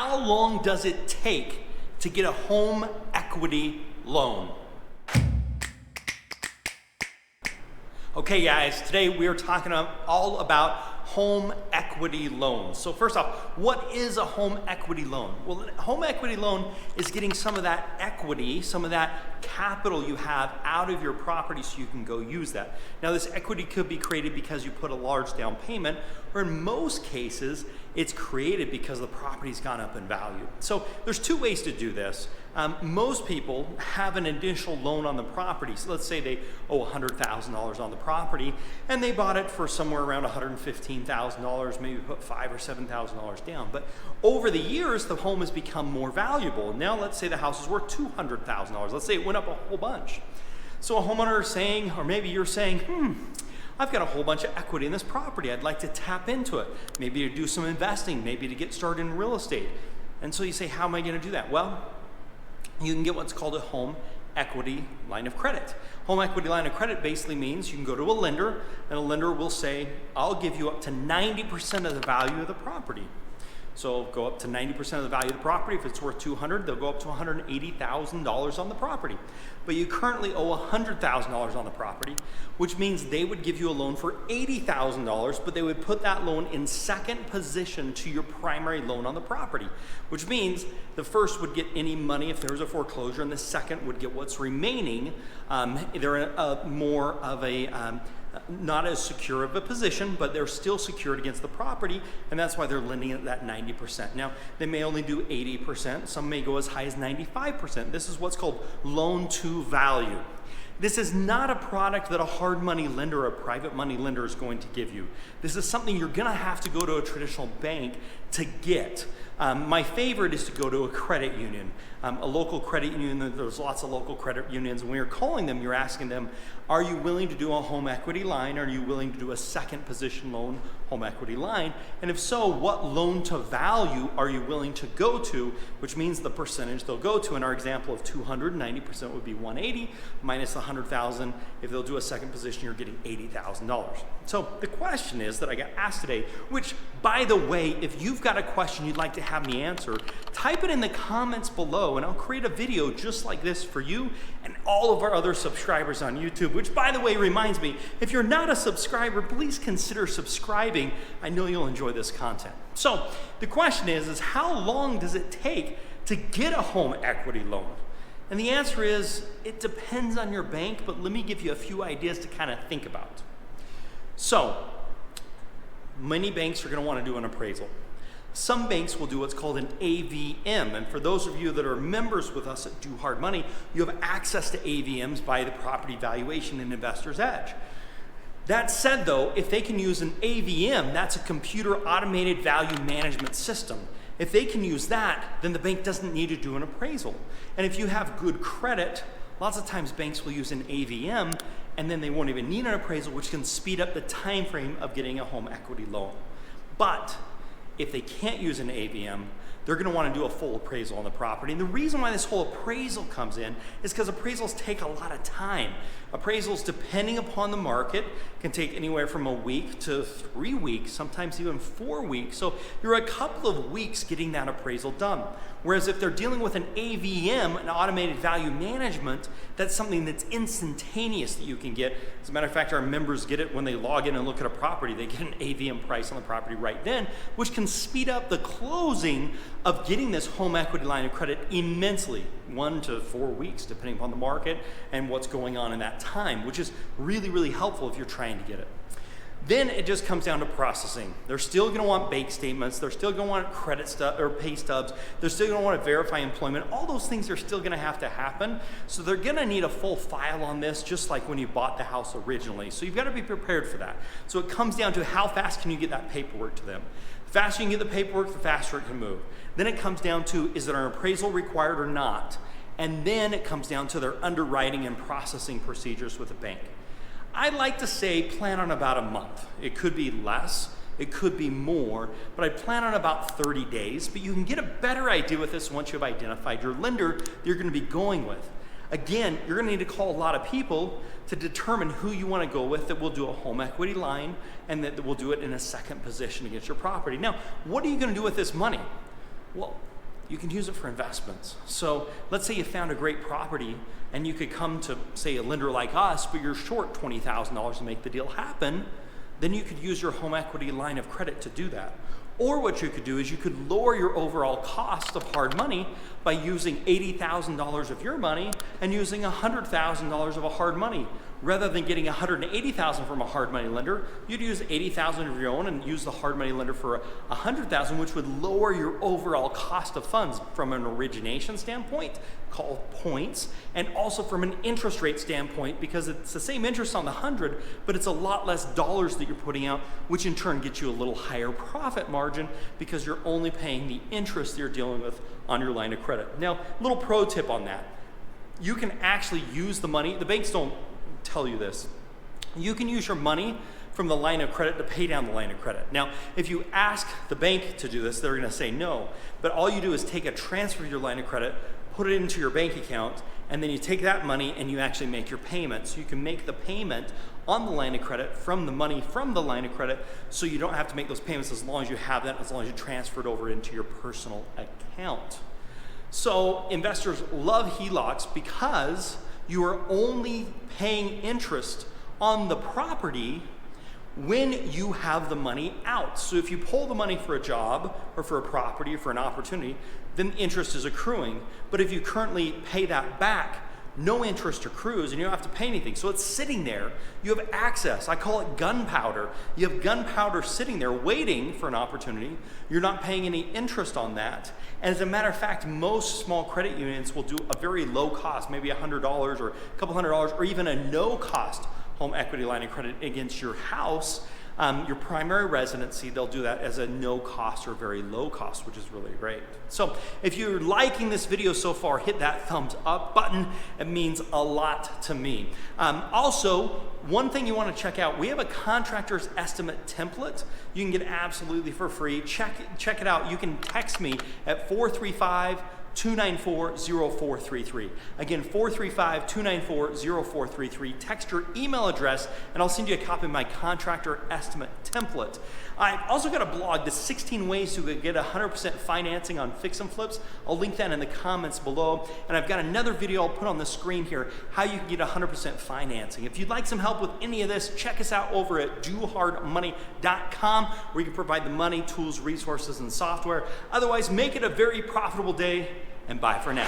how long does it take to get a home equity loan? Okay guys, today we are talking all about home equity loans. So first off, what is a home equity loan? Well, a home equity loan is getting some of that equity, some of that capital you have out of your property so you can go use that. Now this equity could be created because you put a large down payment, or in most cases, it's created because the property's gone up in value. So there's two ways to do this. Most people have an initial loan on the property. So let's say they owe $100,000 on the property and they bought it for somewhere around $115,000, maybe put $5,000 or $7,000 down. But over the years, the home has become more valuable. Now let's say the house is worth $200,000. Let's say it went up a whole bunch. So a homeowner is saying, or maybe you're saying, I've got a whole bunch of equity in this property. I'd like to tap into it. Maybe to do some investing, maybe to get started in real estate. And so you say, how am I going to do that? Well, you can get what's called a home equity line of credit. Home equity line of credit basically means you can go to a lender and a lender will say, I'll give you up to 90% of the value of the property. So go up to 90% of the value of the property. If it's worth $200,000, they'll go up to $180,000 on the property. But you currently owe $100,000 on the property, which means they would give you a loan for $80,000, but they would put that loan in second position to your primary loan on the property, which means the first would get any money if there was a foreclosure, and the second would get what's remaining. They're in more of a not as secure of a position, but they're still secured against the property, and that's why they're lending at that 90%. Now, they may only do 80%, some may go as high as 95%. This is what's called loan to value. This is not a product that a hard money lender or a private money lender is going to give you. This is something you're gonna have to go to a traditional bank to get. My favorite is to go to a credit union, a local credit union. There's lots of local credit unions, and when you're calling them, you're asking them, are you willing to do a home equity line? Are you willing to do a second position loan home equity line? And if so, what loan to value are you willing to go to, which means the percentage they'll go to. In our example of 200, 90% would be 180 minus 100,000. If they'll do a second position, you're getting $80,000. So the question is that I got asked today, which by the way, if you've got a question you'd like to have me answer, type it in the comments below and I'll create a video just like this for you and all of our other subscribers on YouTube, which by the way reminds me, if you're not a subscriber, please consider subscribing. I know you'll enjoy this content. So the question is how long does it take to get a home equity loan? And the answer is, it depends on your bank, but let me give you a few ideas to kind of think about. So, many banks are going to want to do an appraisal. Some banks will do what's called an AVM, and for those of you that are members with us at Do Hard Money, you have access to AVMs by the Property Valuation and Investor's Edge. That said though, if they can use an AVM, that's a computer automated value management system. If they can use that, then the bank doesn't need to do an appraisal. And if you have good credit, lots of times banks will use an AVM and then they won't even need an appraisal, which can speed up the time frame of getting a home equity loan. But if they can't use an AVM, they're gonna wanna do a full appraisal on the property. And the reason why this whole appraisal comes in is because appraisals take a lot of time. Appraisals, depending upon the market, can take anywhere from a week to 3 weeks, sometimes even 4 weeks. So you're a couple of weeks getting that appraisal done. Whereas if they're dealing with an AVM, an automated value management, that's something that's instantaneous that you can get. As a matter of fact, our members get it when they log in and look at a property. They get an AVM price on the property right then, which can speed up the closing of getting this home equity line of credit immensely, 1 to 4 weeks, depending upon the market and what's going on in that time, which is really, really helpful if you're trying to get it. Then it just comes down to processing. They're still gonna want bank statements, they're still gonna want credit stub or pay stubs, they're still gonna wanna verify employment. All those things are still gonna have to happen. So they're gonna need a full file on this, just like when you bought the house originally. So you've gotta be prepared for that. So it comes down to how fast can you get that paperwork to them. The faster you can get the paperwork, the faster it can move. Then it comes down to, is there an appraisal required or not? And then it comes down to their underwriting and processing procedures with the bank. I like to say plan on about a month. It could be less, it could be more, but I plan on about 30 days. But you can get a better idea with this once you've identified your lender that you're going to be going with. Again, you're going to need to call a lot of people to determine who you want to go with that will do a home equity line and that will do it in a second position against your property. Now, what are you going to do with this money? Well, you can use it for investments. So let's say you found a great property and you could come to, say, a lender like us, but you're short $20,000 to make the deal happen, then you could use your home equity line of credit to do that. Or what you could do is you could lower your overall cost of hard money by using $80,000 of your money and using $100,000 of a hard money. Rather than getting $180,000 from a hard money lender, you'd use $80,000 of your own and use the hard money lender for $100,000, which would lower your overall cost of funds from an origination standpoint, called points, and also from an interest rate standpoint, because it's the same interest on the 100, but it's a lot less dollars that you're putting out, which in turn gets you a little higher profit margin because you're only paying the interest you're dealing with on your line of credit. Now, little pro tip on that. You can actually use the money, the banks don't tell you this. You can use your money from the line of credit to pay down the line of credit. Now, if you ask the bank to do this, they're gonna say no. But all you do is take a transfer of your line of credit, put it into your bank account, and then you take that money and you actually make your payment. So you can make the payment on the line of credit from the money from the line of credit, so you don't have to make those payments as long as you have that, as long as you transfer it over into your personal account. So investors love HELOCs because you are only paying interest on the property when you have the money out. So if you pull the money for a job or for a property or for an opportunity, then interest is accruing. But if you currently pay that back, no interest accrues and you don't have to pay anything. So it's sitting there. You have access. I call it gunpowder. You have gunpowder sitting there waiting for an opportunity. You're not paying any interest on that. And as a matter of fact, most small credit unions will do a very low cost, maybe $100 or a couple $100 or even a no cost home equity line of credit against your house. Your primary residency, they'll do that as a no cost or very low cost, which is really great. So if you're liking this video so far, hit that thumbs up button. It means a lot to me. Also, one thing you want to check out, we have a contractor's estimate template you can get absolutely for free. Check it out. You can text me at 435-294-0433. Again, 435-294-0433. Text your email address and I'll send you a copy of my contractor estimate template. I've also got a blog, the 16 ways to get 100% financing on fix and flips. I'll link that in the comments below. And I've got another video I'll put on the screen here, how you can get 100% financing. If you'd like some help with any of this, check us out over at dohardmoney.com, where you can provide the money, tools, resources, and software. Otherwise, make it a very profitable day, and bye for now.